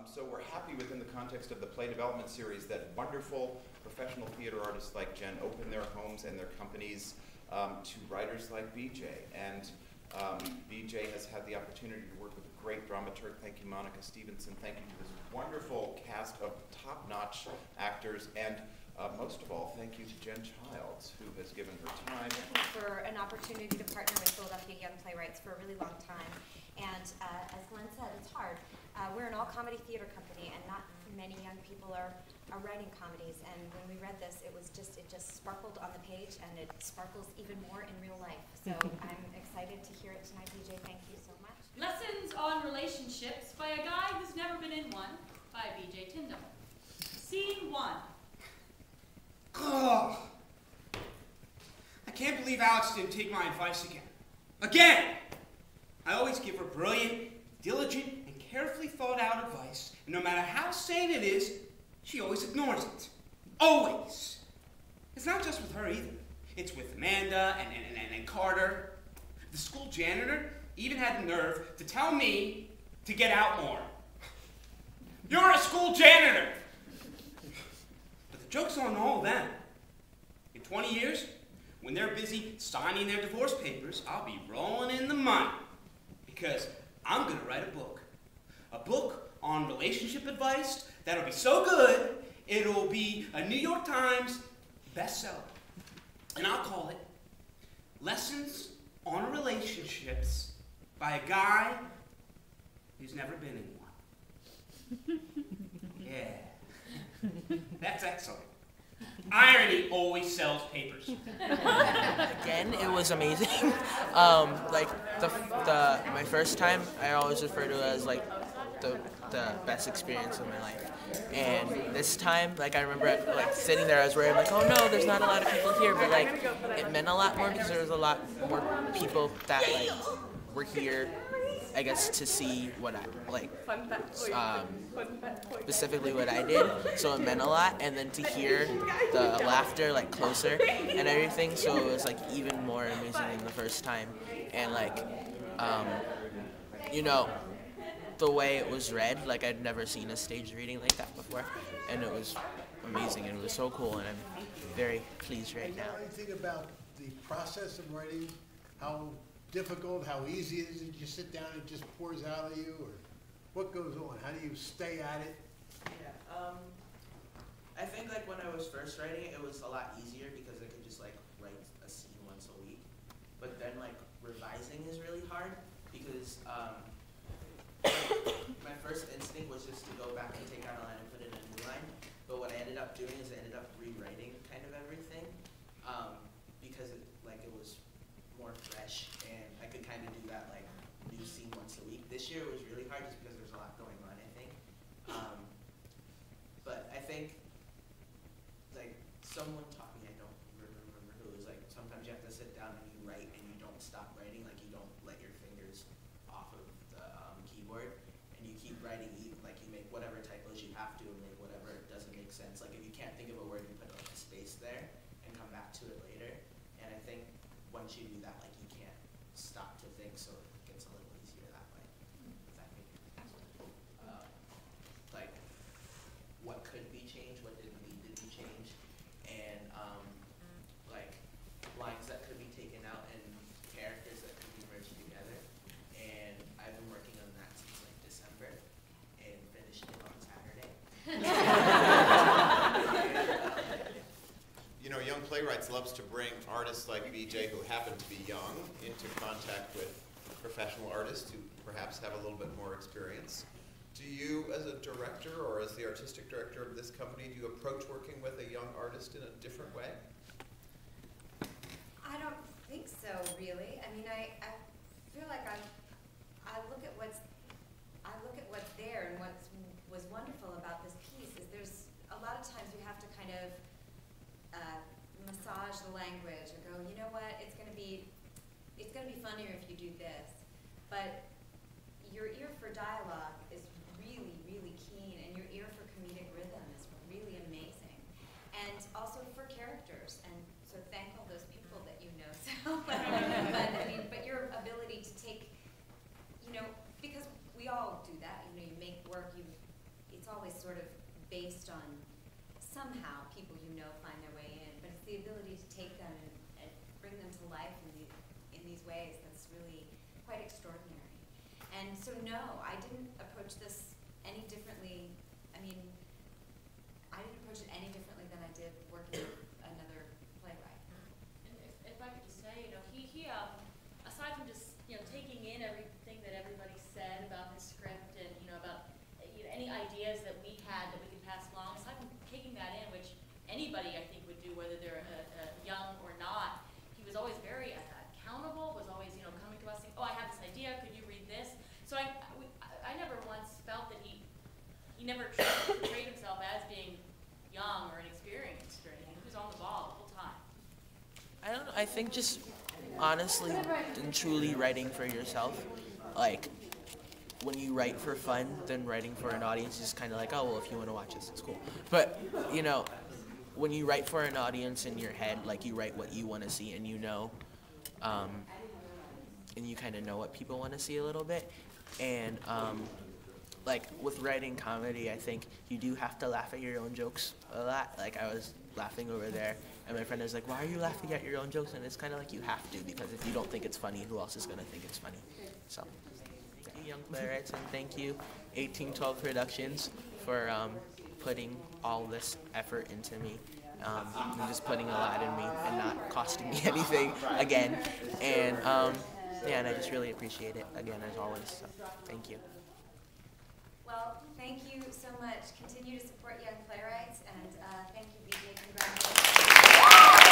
So we're happy within the context of the play development series that wonderful professional theater artists like Jen open their homes and their companies to writers like BJ. And BJ has had the opportunity to work with a great dramaturg. Thank you, Monica Stevenson. Thank you to this wonderful cast of top-notch actors. And most of all, thank you to Jen Childs, who has given her time. Thank you for an opportunity to partner with Philadelphia Young Playwrights for a really long time. And as Glenn said, it's hard. We're an all-comedy theater company, and not many young people are writing comedies. And when we read this, it just sparkled on the page, and it sparkles even more in real life. So I'm excited to hear it tonight, BJ. Thank you so much. Lessons on Relationships by a guy who's never been in one, by BJ Tindal. Scene 1. Oh, I can't believe Alex didn't take my advice again. Again! I always give her brilliant, diligent, and carefully thought out advice, and no matter how sane it is, she always ignores it. Always! It's not just with her either. It's with Amanda and Carter. The school janitor even had the nerve to tell me to get out more. You're a school janitor! But the joke's on all of them. In 20 years, when they're busy signing their divorce papers, I'll be rolling in the money. Because I'm going to write a book. A book on relationship advice that'll be so good, it'll be a New York Times bestseller. And I'll call it Lessons on Relationships by a Guy Who's Never Been in One. Yeah. That's excellent. Irony always sells papers. Again, it was amazing. Like my first time, I always refer to it as like the best experience of my life. And this time, like I remember like sitting there, I was worried, like, oh no, there's not a lot of people here, but like it meant a lot more because there was a lot more people that like were here, I guess, to see what I like, specifically what I did, so it meant a lot, and then to hear the laughter like closer and everything, so it was like even more amazing than the first time. And like, you know, the way it was read, like I'd never seen a stage reading like that before, and it was amazing, and it was so cool, and I'm very pleased right now. Anything about the process of writing, how difficult, how easy it is? Did you sit down and it just pours out of you, or what goes on? How do you stay at it? Yeah, I think like when I was first writing it, it was a lot easier because I could just like write a scene once a week. But then like revising is really hard because my first instinct was just to go back and take out a line and put in a new line. But what I ended up doing is I ended up rewriting kind of everything because it was more fresh, and I could kind of do that like new scene once a week. This year it was really hard just because there's a lot going on, I think. But I think like someone taught me, I don't remember who, it was like sometimes you have to sit down and you write and you don't stop writing, like you don't let your fingers off of the keyboard, and you keep writing, like you make whatever typos you have to and make whatever doesn't make sense. Like if you can't think of a word, you put like a space there and come back to it later. And I think once you do that, like you can't stop to think, so it gets a little easier that way. Does that make sense? Like what could be changed, what didn't need to be changed, and like lines that could be taken out and characters that could be merged together. And I've been working on that since like December and finished it on Saturday. You know, Young Playwrights loves to bring artists like BJ, who happen to be young, into contact with professional artists who perhaps have a little bit more experience. Do you, as a director or as the artistic director of this company, do you approach working with a young artist in a different way? I don't think so, really. I mean, I feel like I look at what's there, and what was wonderful about this piece is there's a lot of times you have to kind of massage the language and go, you know what, it's gonna be funnier if you do this. But your ear for dialogue is really, really keen, and your ear for comedic rhythm is really amazing. And also for characters, and so thank all those people that you know, so. but your ability to take, you know, because we all do that, you know, you make work, you always sort of based on somehow people you know find their way in, but it's the ability to take them and bring them to life in these ways that's really quite extraordinary. And so no, I didn't approach this any differently. I mean, I didn't approach it any differently than I did working with another playwright. And if I could just say, you know, he aside from just, you know, taking in everything that everybody said about his script and, you know, about any ideas that we had that we could pass along, aside from taking that in, which anybody I think would do, whether they're young or not, he was always very accountable, was always, you know, coming to us saying, oh, I have this idea, could you read this? So I never once felt that he never portrayed himself as being young or inexperienced or anything. He was on the ball the whole time. I don't know. I think just honestly and truly writing for yourself, like when you write for fun, then writing for an audience is kind of like, oh, well, if you want to watch this, it's cool. But, you know, when you write for an audience in your head, like you write what you want to see and you know, and you kind of know what people want to see a little bit. And like with writing comedy, I think you do have to laugh at your own jokes a lot. Like I was laughing over there, and my friend was like, why are you laughing at your own jokes? And it's kind of like you have to, because if you don't think it's funny, who else is going to think it's funny? So thank you, Young Playwrights, and thank you, 1812 Productions, for putting all this effort into me. And just putting a lot in me and not costing me anything again. And yeah, and I just really appreciate it again, as always. So thank you. Well, thank you so much. Continue to support Young Playwrights, and thank you, BJ. Congratulations.